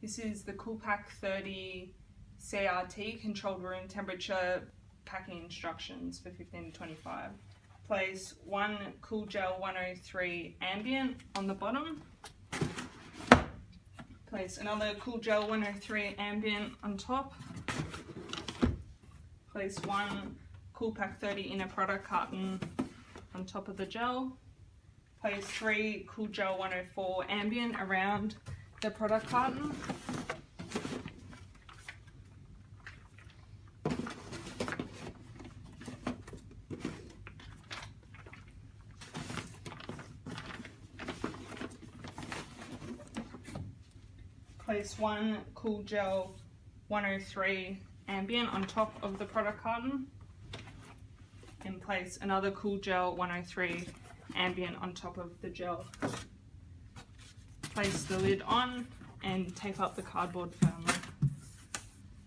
This is the CoolPac30 CRT, controlled room temperature packing instructions for 15 to 25. Place one Cool Gel 103 ambient on the bottom. Place another Cool Gel 103 ambient on top. Place one CoolPac30 inner product carton on top of the gel. Place 3 Cool Gel 104 ambient around the product carton. Place one Cool Gel 103 ambient on top of the product carton, and place another Cool Gel 103 ambient on top of the gel. Place the lid on and tape up the cardboard firmly.